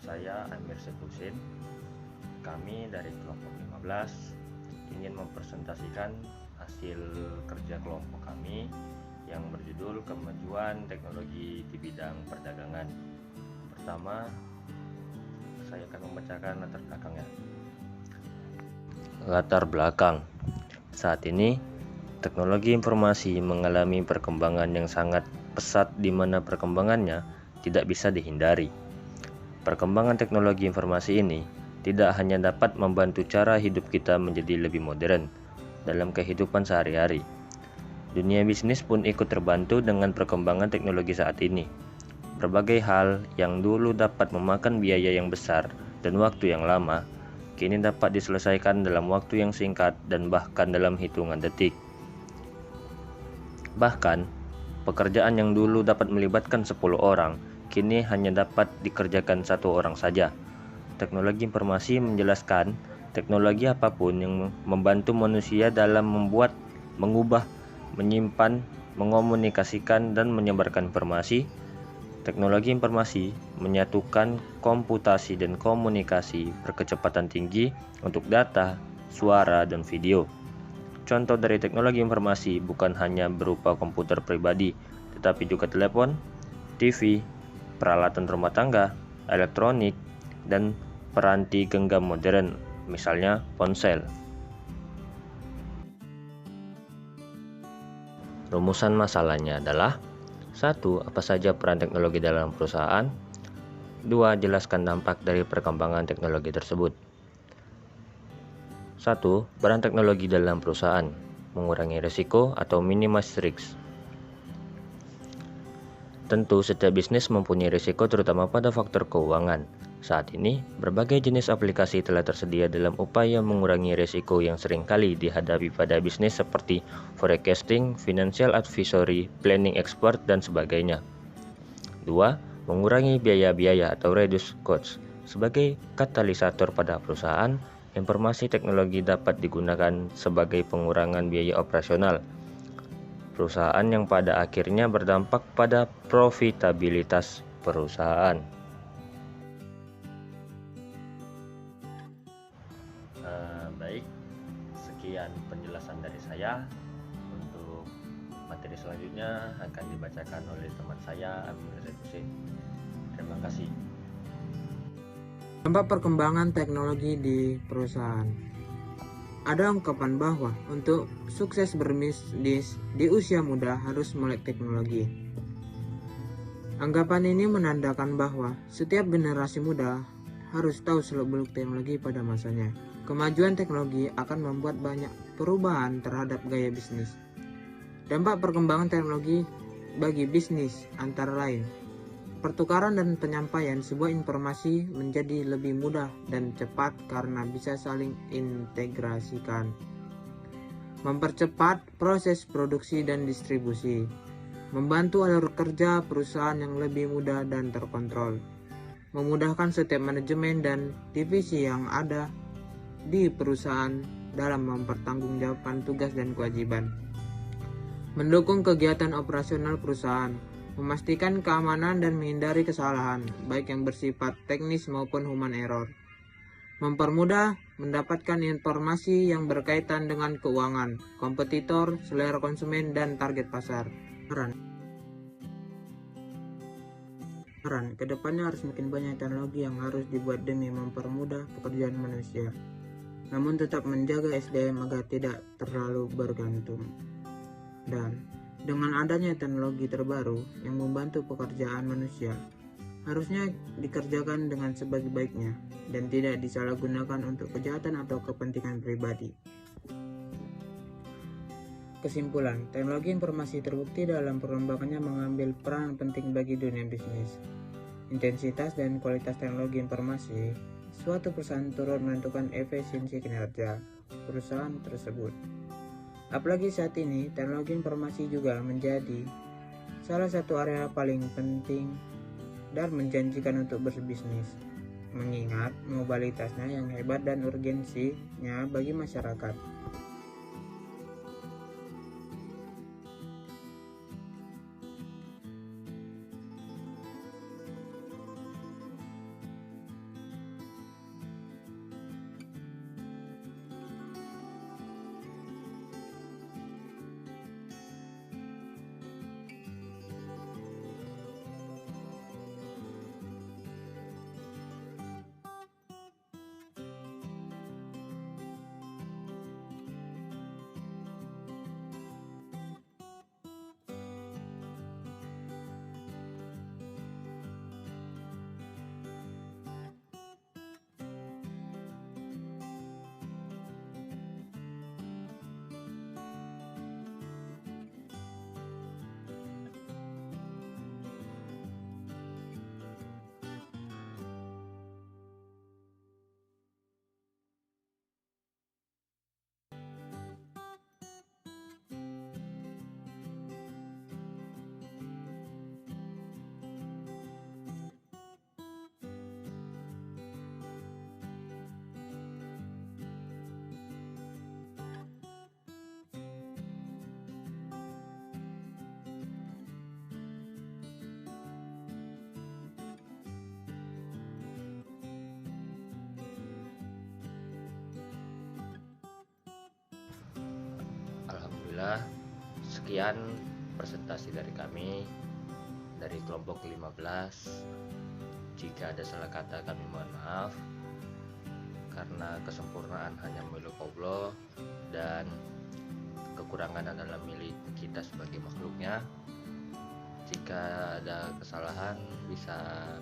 Saya Amir Setusin. Kami dari kelompok 15 ingin mempresentasikan hasil kerja kelompok kami yang berjudul Kemajuan Teknologi di Bidang Perdagangan. Pertama, saya akan membacakan latar belakangnya. Latar belakang. Saat ini, teknologi informasi mengalami perkembangan yang sangat pesat di mana perkembangannya tidak bisa dihindari. Perkembangan teknologi informasi ini tidak hanya dapat membantu cara hidup kita menjadi lebih modern dalam kehidupan sehari-hari. Dunia bisnis pun ikut terbantu dengan perkembangan teknologi saat ini. Berbagai hal yang dulu dapat memakan biaya yang besar dan waktu yang lama, kini dapat diselesaikan dalam waktu yang singkat dan bahkan dalam hitungan detik. Bahkan, pekerjaan yang dulu dapat melibatkan 10 orang, kini hanya dapat dikerjakan 1 orang saja. Teknologi informasi menjelaskan teknologi apapun yang membantu manusia dalam membuat, mengubah, menyimpan, mengomunikasikan, dan menyebarkan informasi. Teknologi informasi menyatukan komputasi dan komunikasi berkecepatan tinggi untuk data, suara, dan video. Contoh dari teknologi informasi bukan hanya berupa komputer pribadi, tetapi juga telepon, TV, peralatan rumah tangga, elektronik, dan peranti genggam modern, misalnya ponsel. Rumusan masalahnya adalah: 1. Apa saja peran teknologi dalam perusahaan? 2. Jelaskan dampak dari perkembangan teknologi tersebut. 1. Peran teknologi dalam perusahaan: mengurangi risiko atau minimize risks. Tentu, setiap bisnis mempunyai risiko terutama pada faktor keuangan. Saat ini, berbagai jenis aplikasi telah tersedia dalam upaya mengurangi risiko yang seringkali dihadapi pada bisnis seperti forecasting, financial advisory, planning expert, dan sebagainya. 2. Mengurangi biaya-biaya atau reduce costs. Sebagai katalisator pada perusahaan, informasi teknologi dapat digunakan sebagai pengurangan biaya operasional perusahaan yang pada akhirnya berdampak pada profitabilitas perusahaan. Baik, sekian penjelasan dari saya. Untuk materi selanjutnya akan dibacakan oleh teman saya, Amir Setusin. Terima kasih. Dampak perkembangan teknologi di perusahaan. Ada ungkapan bahwa untuk sukses berbisnis di usia muda harus melek teknologi. Anggapan ini menandakan bahwa setiap generasi muda harus tahu seluk-beluk teknologi pada masanya. Kemajuan teknologi akan membuat banyak perubahan terhadap gaya bisnis. Dampak perkembangan teknologi bagi bisnis antara lain: pertukaran dan penyampaian sebuah informasi menjadi lebih mudah dan cepat karena bisa saling integrasikan. Mempercepat proses produksi dan distribusi. Membantu alur kerja perusahaan yang lebih mudah dan terkontrol. Memudahkan setiap manajemen dan divisi yang ada di perusahaan dalam mempertanggungjawabkan tugas dan kewajiban. Mendukung kegiatan operasional perusahaan. Memastikan keamanan dan menghindari kesalahan, baik yang bersifat teknis maupun human error. Mempermudah mendapatkan informasi yang berkaitan dengan keuangan, kompetitor, selera konsumen, dan target pasar. Kedepannya harus makin banyak teknologi yang harus dibuat demi mempermudah pekerjaan manusia, namun tetap menjaga SDM agar tidak terlalu bergantung. Dan dengan adanya teknologi terbaru yang membantu pekerjaan manusia, harusnya dikerjakan dengan sebaik-baiknya dan tidak disalahgunakan untuk kejahatan atau kepentingan pribadi. Kesimpulan, teknologi informasi terbukti dalam perkembangannya mengambil peran penting bagi dunia bisnis. Intensitas dan kualitas teknologi informasi suatu perusahaan turut menentukan efisiensi kinerja perusahaan tersebut. Apalagi saat ini, teknologi informasi juga menjadi salah satu area paling penting dan menjanjikan untuk berbisnis, mengingat mobilitasnya yang hebat dan urgensinya bagi masyarakat. Alhamdulillah, sekian presentasi dari kami dari kelompok 15. Jika ada salah kata kami mohon maaf, karena kesempurnaan hanya milik Allah dan kekurangan adalah milik kita sebagai makhluknya. Jika ada kesalahan bisa